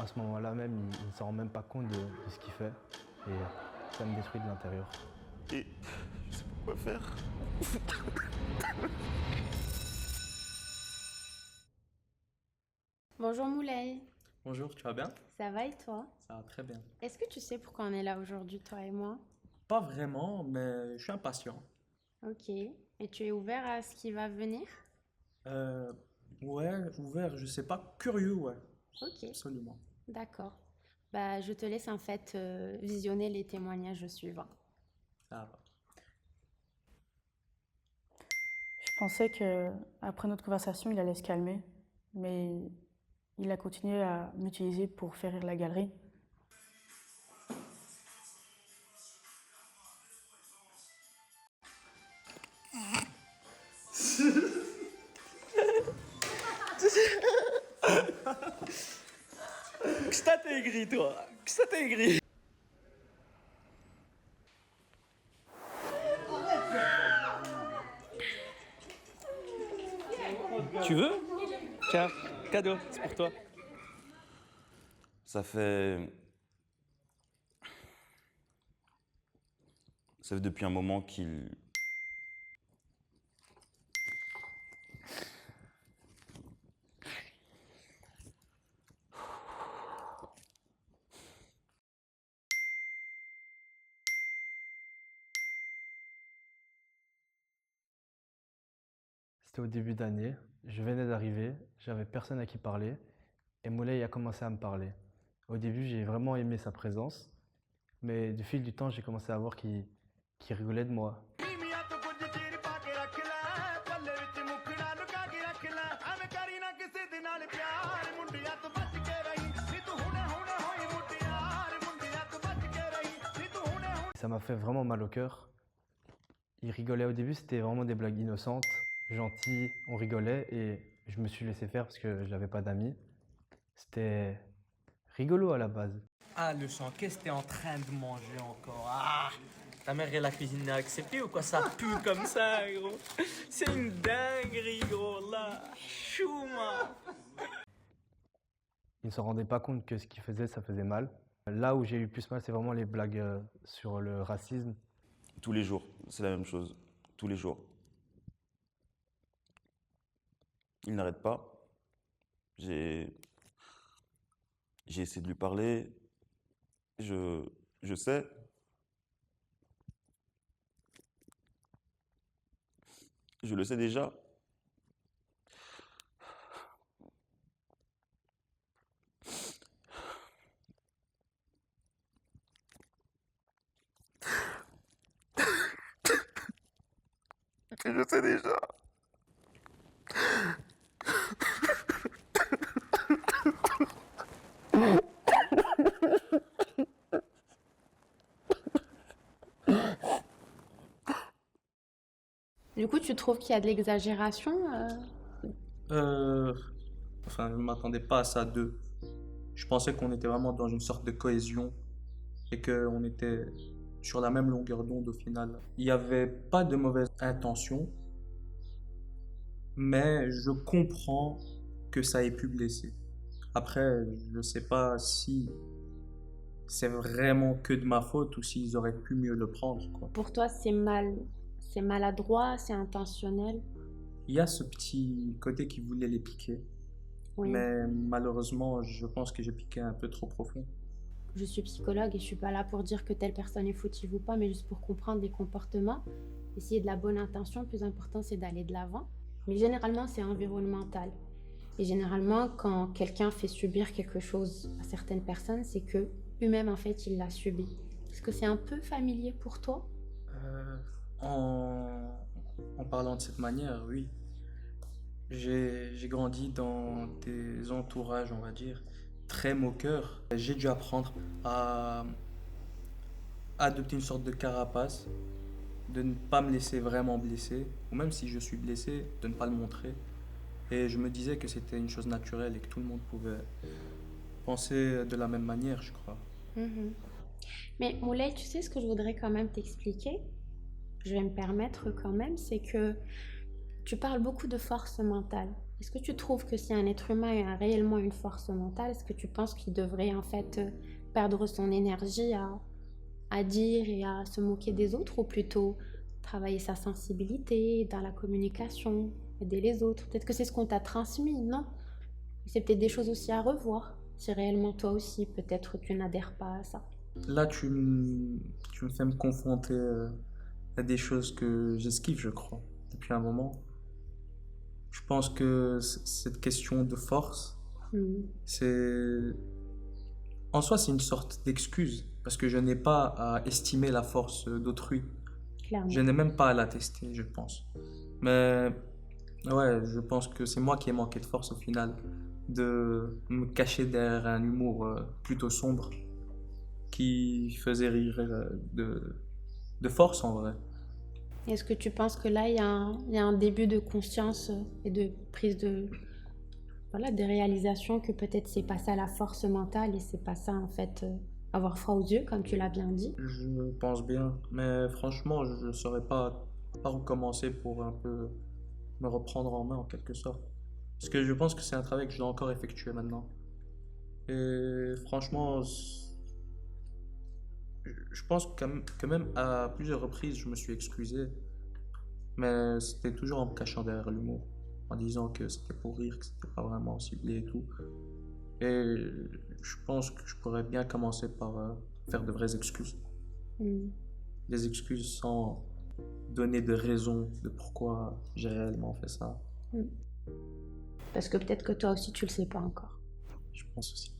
ce moment-là même, il ne s'en rend même pas compte de ce qu'il fait. Et ça me détruit de l'intérieur. Et je sais pas quoi faire. Bonjour Moulay, Bonjour, tu vas bien? ça va et toi? Ça va très bien. Est-ce que tu sais pourquoi on est là aujourd'hui, toi et moi? Pas vraiment, mais je suis impatient. Ok, et tu es ouvert à ce qui va venir? Euh, ouais, ouvert, je sais pas, curieux, ouais, Ok, absolument. d'accord. Bah, je te laisse en fait visionner les témoignages suivants. Ça va. Je pensais que après notre conversation, il allait se calmer, mais il a continué à m'utiliser pour faire rire la galerie. Que ça t'aigri, toi? Que ça t'aigri? Tu veux? Tiens, cadeau, c'est pour toi. Ça fait... Ça fait depuis un moment qu'il... C'était au début d'année, je venais d'arriver, j'avais personne à qui parler, et Moulay a commencé à me parler. Au début, j'ai vraiment aimé sa présence, mais du fil du temps, j'ai commencé à voir qu'il rigolait de moi. Ça m'a fait vraiment mal au cœur. Il rigolait au début, c'était vraiment des blagues innocentes, gentilles, on rigolait et je me suis laissé faire parce que je n'avais pas d'amis. C'était rigolo à la base. Ah, le sang, qu'est-ce que t'es en train de manger encore? Ah! Ta mère et la cuisine n'a accepté ou quoi? Ça pue comme ça, gros. C'est une dinguerie, gros, là. Chouma! Il ne se rendait pas compte que ce qu'il faisait, ça faisait mal. Là où j'ai eu plus mal, c'est vraiment les blagues sur le racisme. Tous les jours, c'est la même chose. Tous les jours. Il n'arrête pas. J'ai essayé de lui parler. Je sais. Je le sais déjà. Je sais déjà. Du coup, tu trouves qu'il y a de l'exagération Euh, enfin, je ne m'attendais pas à ça d'eux. Je pensais qu'on était vraiment dans une sorte de cohésion et qu'on était sur la même longueur d'onde au final. Il n'y avait pas de mauvaise intention, mais je comprends que ça ait pu blesser. Après, je ne sais pas si c'est vraiment que de ma faute ou s'ils auraient pu mieux le prendre, quoi. Pour toi, c'est maladroit, c'est intentionnel? Il y a ce petit côté qui voulait les piquer, Oui. mais malheureusement, je pense que j'ai piqué un peu trop profond. Je suis psychologue et je suis pas là pour dire que telle personne est fautive ou pas, mais juste pour comprendre les comportements. Essayer de la bonne intention, le plus important c'est d'aller de l'avant. Mais généralement c'est environnemental. Et généralement quand quelqu'un fait subir quelque chose à certaines personnes, c'est que lui-même en fait il l'a subi. Est-ce que c'est un peu familier pour toi? Euh, en, en parlant de cette manière, oui. J'ai grandi dans des entourages, on va dire, très moqueurs. J'ai dû apprendre à adopter une sorte de carapace, de ne pas me laisser vraiment blesser, ou même si je suis blessé, de ne pas le montrer. Et je me disais que c'était une chose naturelle et que tout le monde pouvait penser de la même manière, je crois. Mhm. Mais Moulay, tu sais ce que je voudrais quand même t'expliquer? Je vais me permettre quand même, c'est que tu parles beaucoup de force mentale. Est-ce que tu trouves que si un être humain a réellement une force mentale, est-ce que tu penses qu'il devrait en fait perdre son énergie à dire et à se moquer des autres ou plutôt travailler sa sensibilité dans la communication, aider les autres? Peut-être que c'est ce qu'on t'a transmis, non? C'est peut-être des choses aussi à revoir. Si réellement toi aussi, peut-être tu n'adhères pas à ça. Là, tu me fais me confronter à des choses que j'esquive, je crois, depuis un moment. Je pense que cette question de force, Hmm, c'est en soi, c'est une sorte d'excuse, parce que je n'ai pas à estimer la force d'autrui. Je clairement. n'ai même pas à la tester, je pense. Mais ouais, je pense que c'est moi qui ai manqué de force au final, de me cacher derrière un humour plutôt sombre qui faisait rire de force en vrai. Est-ce que tu penses que là, il y a un début de conscience et de prise de, voilà, de réalisation que peut-être c'est pas ça la force mentale et c'est pas ça en fait avoir froid aux yeux, comme tu l'as bien dit. Je pense bien, mais franchement, je ne saurais pas par où commencer pour un peu me reprendre en main en quelque sorte. Parce que je pense que c'est un travail que je dois encore effectuer maintenant. Et franchement, je pense que même à plusieurs reprises, je me suis excusé, mais c'était toujours en me cachant derrière l'humour, en disant que c'était pour rire, que c'était pas vraiment ciblé et tout. Et je pense que je pourrais bien commencer par faire de vraies excuses. Hmm. Des excuses sans donner de raison de pourquoi j'ai réellement fait ça. Hmm. Parce que peut-être que toi aussi tu le sais pas encore. Je pense aussi.